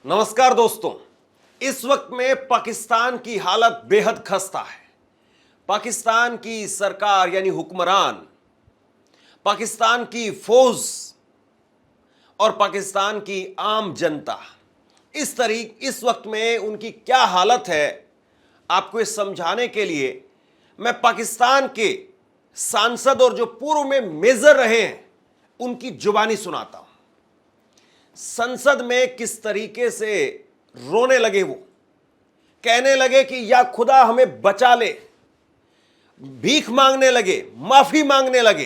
नमस्कार दोस्तों। इस वक्त में पाकिस्तान की हालत बेहद खस्ता है। पाकिस्तान की सरकार यानी हुक्मरान, पाकिस्तान की फौज और पाकिस्तान की आम जनता, इस वक्त में उनकी क्या हालत है, आपको इस समझाने के लिए मैं पाकिस्तान के सांसद और जो पूर्व में मेजर रहे हैं उनकी जुबानी सुनाता हूं। संसद में किस तरीके से रोने लगे, वो कहने लगे कि या खुदा हमें बचा ले, भीख मांगने लगे, माफी मांगने लगे।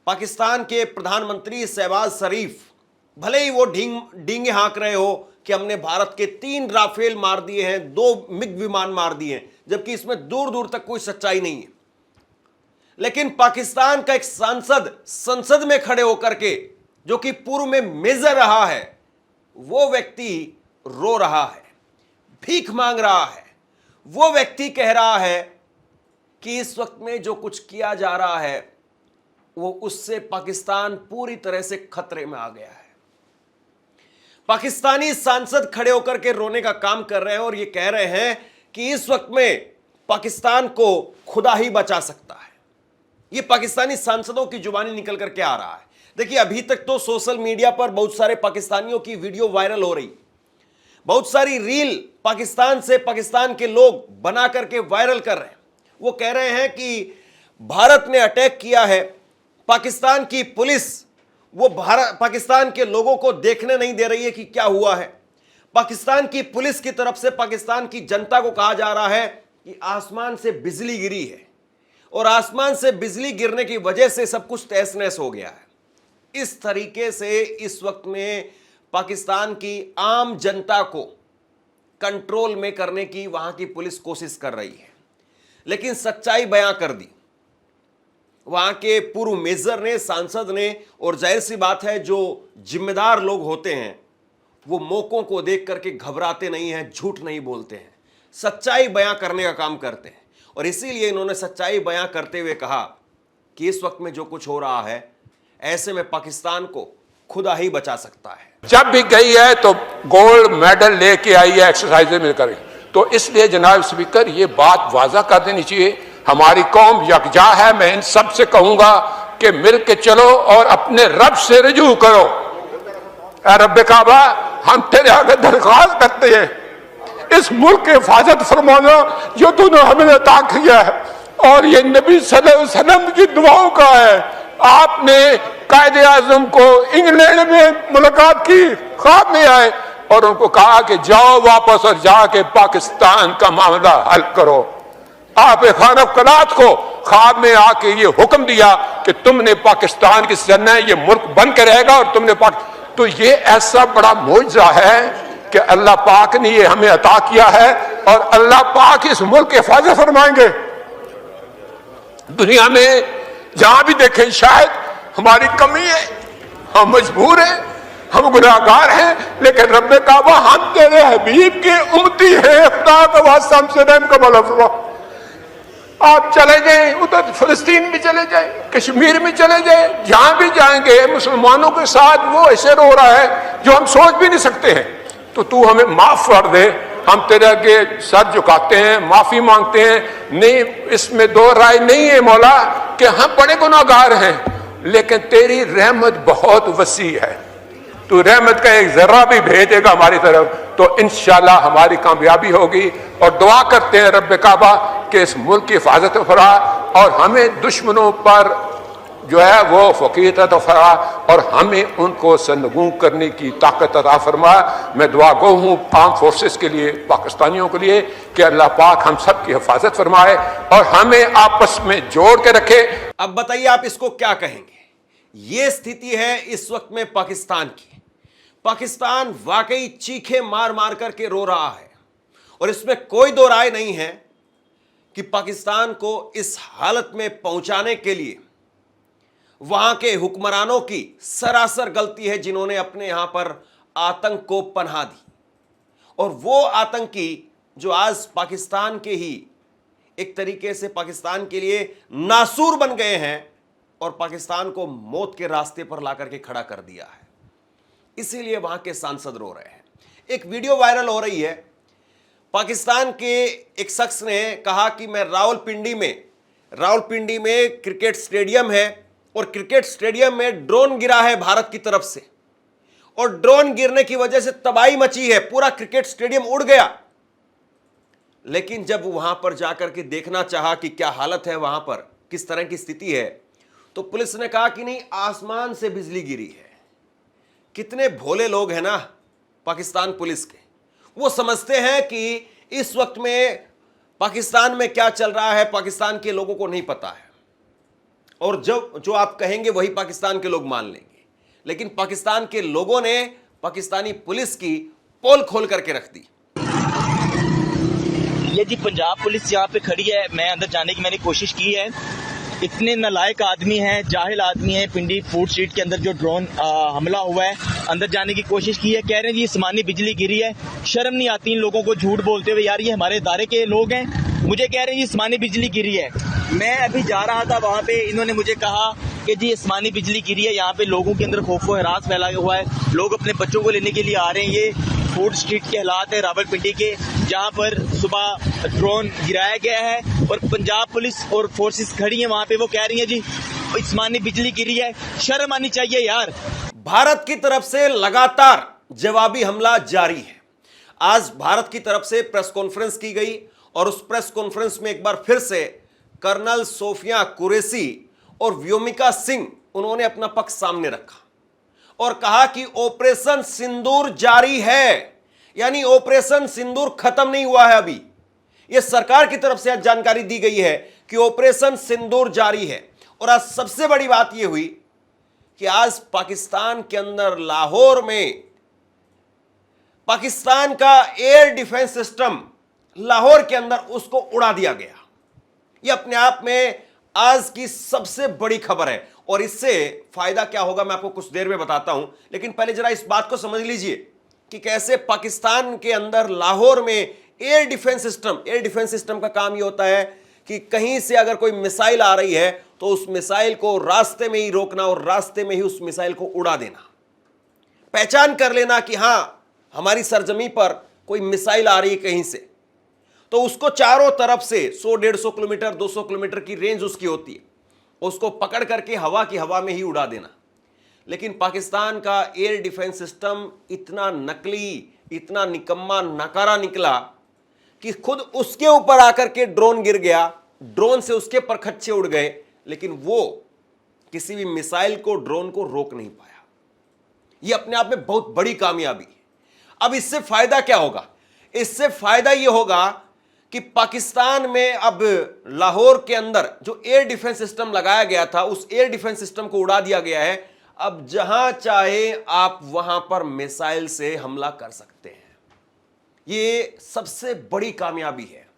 पाकिस्तान के प्रधानमंत्री शहबाज शरीफ भले ही वो डींगे हाँक रहे हो कि हमने भारत के 3 राफेल मार दिए हैं, 2 मिग विमान मार दिए हैं, जबकि इसमें दूर दूर तक कोई सच्चाई नहीं है। लेकिन पाकिस्तान का एक सांसद संसद में खड़े होकर के, जो कि पूर्व में मेजर रहा है, वो व्यक्ति रो रहा है, भीख मांग रहा है। वो व्यक्ति कह रहा है कि इस वक्त में जो कुछ किया जा रहा है वो उससे पाकिस्तान पूरी तरह से खतरे में आ गया है। पाकिस्तानी सांसद खड़े होकर के रोने का काम कर रहे हैं और ये कह रहे हैं कि इस वक्त में पाकिस्तान को खुदा ही बचा सकता है। ये पाकिस्तानी सांसदों की जुबानी निकल करके आ रहा है। देखिए, अभी तक तो सोशल मीडिया पर बहुत सारे पाकिस्तानियों की वीडियो वायरल हो रही, बहुत सारी रील पाकिस्तान से पाकिस्तान के लोग बना करके वायरल कर रहे हैं। वो कह रहे हैं कि भारत ने अटैक किया है, पाकिस्तान की पुलिस वो पाकिस्तान के लोगों को देखने नहीं दे रही है कि क्या हुआ है। पाकिस्तान की पुलिस की तरफ से पाकिस्तान की जनता को कहा जा रहा है कि आसमान से बिजली गिरी है और आसमान से बिजली गिरने की वजह से सब कुछ तहस नहस हो गया है। इस तरीके से इस वक्त में पाकिस्तान की आम जनता को कंट्रोल में करने की वहां की पुलिस कोशिश कर रही है, लेकिन सच्चाई बयां कर दी वहां के पूर्व मेजर ने, सांसद ने। और जाहिर सी बात है, जो जिम्मेदार लोग होते हैं वो मौकों को देख करके घबराते नहीं हैं, झूठ नहीं बोलते हैं, सच्चाई बयां करने का काम करते हैं। और इसीलिए इन्होंने सच्चाई बयां करते हुए कहा कि इस वक्त में जो कुछ हो रहा है, ऐसे में पाकिस्तान को खुदा ही बचा सकता है। जब भी गई है तो गोल्ड मेडल लेके आई है एक्सरसाइज में करें। तो इसलिए जनाब स्पीकर, ये बात वाजा कर देनी चाहिए, हमारी कौम यकजा है। मैं इन सब से कहूंगा कि मिल के चलो और अपने रब से रजू करो। रब काबा, हम तेरे आगे दरख्वास्त करते हैं, इस मुल्क की हिफाजत फरमाना जो तूने हमें अता किया है, और ये नबी सल्लल्लाहु अलैहि वसल्लम की दुआओं का है। आपने कायदे आजम को इंग्लैंड में मुलाकात की, ख्वाब में आए और उनको कहा कि जाओ वापस और जाके पाकिस्तान का मामला हल करो। आप खान कलात को ख्वाब में आके ये हुक्म दिया कि तुमने पाकिस्तान की सरना है, ये मुल्क बन के रहेगा और तुमने तो ये ऐसा बड़ा मौजज़ा है कि अल्लाह पाक ने ये हमें अता किया है और अल्लाह पाक इस मुल्क की हिफाजत फरमाएंगे। दुनिया में जहां भी देखें शायद हमारी कमी है, हम मजबूर हैं, हम गुनाहगार हैं, लेकिन रब्बे काबा, हम तेरे हबीब के उम्मती हैं, खुदा का वास्ता हमसे रहम का मौला फरमा। आप चले जाएं, उधर फिलिस्तीन में चले जाएं, कश्मीर में चले जाएं, जहां भी जाएंगे मुसलमानों के साथ वो ऐसे रो रहा है जो हम सोच भी नहीं सकते हैं। तो तू हमें माफ कर दे, हम तेरे आगे सर झुकाते हैं, माफी मांगते हैं। नहीं, इसमें दो राय नहीं है मौला कि हम बड़े गुनाहगार हैं, लेकिन तेरी रहमत बहुत वसी है। तू रहमत का एक जर्रा भी भेजेगा हमारी तरफ तो इंशाल्लाह हमारी कामयाबी होगी। और दुआ करते हैं रब्बे काबा कि इस मुल्क की हिफाजत फरा और हमें दुश्मनों पर जो है वो फकीर अता फरमा और हमें उनको सरनगू करने की ताकत अता फरमा। मैं दुआ गो हूँ आर्म फोर्सेस के लिए, पाकिस्तानियों के लिए, कि अल्लाह पाक हम सब की हिफाजत फरमाए और हमें आपस में जोड़ के रखे। अब बताइए आप इसको क्या कहेंगे? ये स्थिति है इस वक्त में पाकिस्तान की। पाकिस्तान वाकई चीखे मार मार करके रो रहा है और इसमें कोई दो राय नहीं है कि पाकिस्तान को इस हालत में पहुंचाने के लिए वहां के हुक्मरानों की सरासर गलती है, जिन्होंने अपने यहां पर आतंक को पनाह दी। और वो आतंकी जो आज पाकिस्तान के ही एक तरीके से पाकिस्तान के लिए नासूर बन गए हैं और पाकिस्तान को मौत के रास्ते पर ला करके खड़ा कर दिया है। इसीलिए वहां के सांसद रो रहे हैं, एक वीडियो वायरल हो रही है। पाकिस्तान के एक शख्स ने कहा कि मैं रावलपिंडी में क्रिकेट स्टेडियम है और क्रिकेट स्टेडियम में ड्रोन गिरा है भारत की तरफ से, और ड्रोन गिरने की वजह से तबाही मची है, पूरा क्रिकेट स्टेडियम उड़ गया। लेकिन जब वहां पर जाकर के देखना चाहा कि क्या हालत है, वहां पर किस तरह की स्थिति है, तो पुलिस ने कहा कि नहीं, आसमान से बिजली गिरी है। कितने भोले लोग हैं ना पाकिस्तान पुलिस के, वो समझते हैं कि इस वक्त में पाकिस्तान में क्या चल रहा है पाकिस्तान के लोगों को नहीं पता है, और जो आप कहेंगे वही पाकिस्तान के लोग मान लेंगे। लेकिन पाकिस्तान के लोगों ने पाकिस्तानी पुलिस की पोल खोल करके रख दी। ये जी पंजाब पुलिस यहाँ पे खड़ी है, मैं अंदर जाने की मैंने कोशिश की है। इतने नालायक आदमी हैं, जाहिल आदमी हैं। पिंडी फूड स्ट्रीट के अंदर जो ड्रोन हमला हुआ है, अंदर जाने की कोशिश की है, कह रहे हैं जी आसमानी बिजली गिरी है। शर्म नहीं आती इन लोगों को झूठ बोलते हुए, यार ये हमारे इदारे के लोग हैं, मुझे कह रहे हैं जी आसमानी बिजली गिरी है। मैं अभी जा रहा था वहाँ पे, इन्होंने मुझे कहा कि जी आसमानी बिजली गिरी है। यहाँ पे लोगों के अंदर खौफ व हरास फैला हुआ है, लोग अपने बच्चों को लेने के लिए आ रहे हैं। ये फूड स्ट्रीट के हालात है रावलपिंडी के, जहाँ पर सुबह ड्रोन गिराया गया है और पंजाब पुलिस और फोर्सेस खड़ी हैं वहाँ पे, वो कह रही हैं जी आसमानी बिजली गिरी है। शर्म आनी चाहिए यार। भारत की तरफ से लगातार जवाबी हमला जारी है। आज भारत की तरफ से प्रेस कॉन्फ्रेंस की गई और उस प्रेस कॉन्फ्रेंस में एक बार फिर से कर्नल सोफिया कुरैशी और व्योमिका सिंह, उन्होंने अपना पक्ष सामने रखा और कहा कि ऑपरेशन सिंदूर जारी है, यानी ऑपरेशन सिंदूर खत्म नहीं हुआ है। अभी यह सरकार की तरफ से आज जानकारी दी गई है कि ऑपरेशन सिंदूर जारी है। और आज सबसे बड़ी बात यह हुई कि आज पाकिस्तान के अंदर लाहौर में पाकिस्तान का एयर डिफेंस सिस्टम लाहौर के अंदर उसको उड़ा दिया गया। यह अपने आप में आज की सबसे बड़ी खबर है और इससे फायदा क्या होगा मैं आपको कुछ देर में बताता हूं। लेकिन पहले जरा इस बात को समझ लीजिए कि कैसे पाकिस्तान के अंदर लाहौर में एयर डिफेंस सिस्टम का काम यह होता है कि कहीं से अगर कोई मिसाइल आ रही है तो उस मिसाइल को रास्ते में ही रोकना और रास्ते में ही उस मिसाइल को उड़ा देना। पहचान कर लेना कि हां हमारी सरजमी पर कोई मिसाइल आ रही है कहीं से, तो उसको चारों तरफ से 100-150 किलोमीटर 200 किलोमीटर की रेंज उसकी होती है, उसको पकड़ करके हवा में ही उड़ा देना। लेकिन पाकिस्तान का एयर डिफेंस सिस्टम इतना नकली, इतना निकम्मा नकारा निकला कि खुद उसके ऊपर आकर के ड्रोन गिर गया, ड्रोन से उसके पर खच्चे उड़ गए, लेकिन वो किसी भी मिसाइल को, ड्रोन को रोक नहीं पाया। यह अपने आप में बहुत बड़ी कामयाबी है। अब इससे फायदा क्या होगा? इससे फायदा यह होगा कि पाकिस्तान में अब लाहौर के अंदर जो एयर डिफेंस सिस्टम लगाया गया था, उस एयर डिफेंस सिस्टम को उड़ा दिया गया है। अब जहां चाहे आप वहां पर मिसाइल से हमला कर सकते हैं। यह सबसे बड़ी कामयाबी है।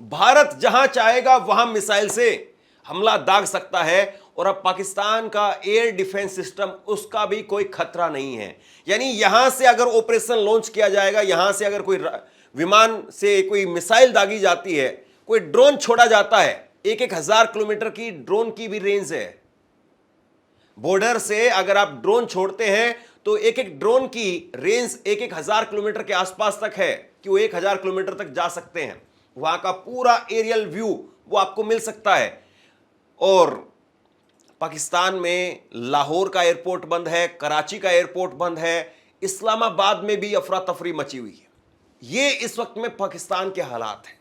भारत जहां चाहेगा वहां मिसाइल से हमला दाग सकता है और अब पाकिस्तान का एयर डिफेंस सिस्टम, उसका भी कोई खतरा नहीं है। यानी यहां से अगर ऑपरेशन लॉन्च किया जाएगा, यहां से अगर कोई विमान से कोई मिसाइल दागी जाती है, कोई ड्रोन छोड़ा जाता है, 1,000 किलोमीटर की ड्रोन की भी रेंज है। बॉर्डर से अगर आप ड्रोन छोड़ते हैं तो एक ड्रोन की रेंज 1,000 किलोमीटर के आसपास तक है कि वो 1,000 किलोमीटर तक जा सकते हैं। वहां का पूरा एरियल व्यू वो आपको मिल सकता है। और पाकिस्तान में लाहौर का एयरपोर्ट बंद है, कराची का एयरपोर्ट बंद है, इस्लामाबाद में भी अफरा तफरी मची हुई है। ये इस वक्त में पाकिस्तान के हालात हैं।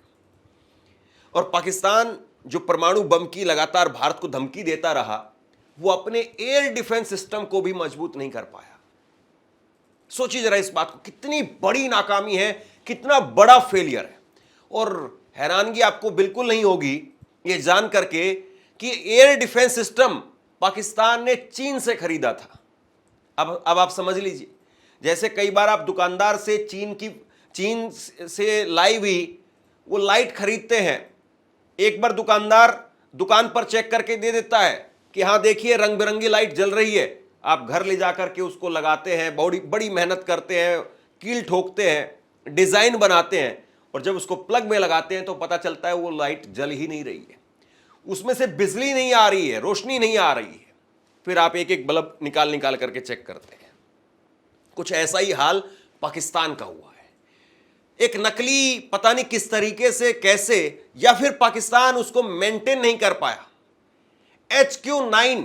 और पाकिस्तान जो परमाणु बम की लगातार भारत को धमकी देता रहा, वो अपने एयर डिफेंस सिस्टम को भी मजबूत नहीं कर पाया। सोचिए जरा इस बात को, कितनी बड़ी नाकामी है, कितना बड़ा फेलियर है। और हैरानगी आपको बिल्कुल नहीं होगी ये जान करके कि एयर डिफेंस सिस्टम पाकिस्तान ने चीन से खरीदा था। अब आप समझ लीजिए, जैसे कई बार आप दुकानदार से चीन से लाई हुई वो लाइट खरीदते हैं, एक बार दुकानदार दुकान पर चेक करके दे देता है कि हाँ देखिए रंग बिरंगी लाइट जल रही है। आप घर ले जाकर के उसको लगाते हैं, बड़ी मेहनत करते हैं, कील ठोकते हैं, डिजाइन बनाते हैं, और जब उसको प्लग में लगाते हैं तो पता चलता है वो लाइट जल ही नहीं रही है, उसमें से बिजली नहीं आ रही है, रोशनी नहीं आ रही है। फिर आप एक एक बल्ब निकाल करके चेक करते हैं। कुछ ऐसा ही हाल पाकिस्तान का हुआ है। एक नकली पता नहीं किस तरीके से, कैसे, या फिर पाकिस्तान उसको मेंटेन नहीं कर पाया। HQ-9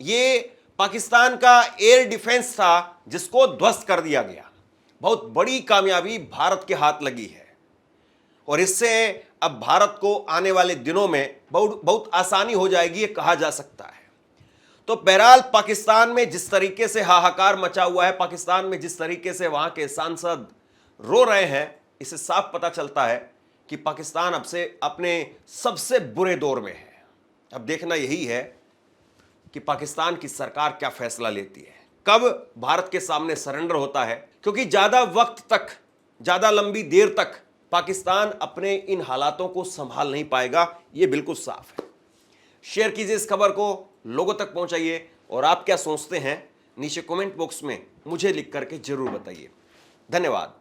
ये पाकिस्तान का एयर डिफेंस था जिसको ध्वस्त कर दिया गया। बहुत बड़ी कामयाबी भारत के हाथ लगी है और इससे अब भारत को आने वाले दिनों में बहुत आसानी हो जाएगी, ये कहा जा सकता है। तो बहरहाल पाकिस्तान में जिस तरीके से हाहाकार मचा हुआ है, पाकिस्तान में जिस तरीके से वहां के सांसद रो रहे हैं, इससे साफ पता चलता है कि पाकिस्तान अब से अपने सबसे बुरे दौर में है। अब देखना यही है कि पाकिस्तान की सरकार क्या फैसला लेती है, कब भारत के सामने सरेंडर होता है, क्योंकि ज्यादा वक्त तक, ज्यादा लंबी देर तक पाकिस्तान अपने इन हालातों को संभाल नहीं पाएगा, यह बिल्कुल साफ है। शेयर कीजिए इस खबर को, लोगों तक पहुंचाइए और आप क्या सोचते हैं नीचे कमेंट बॉक्स में मुझे लिख करके जरूर बताइए। धन्यवाद।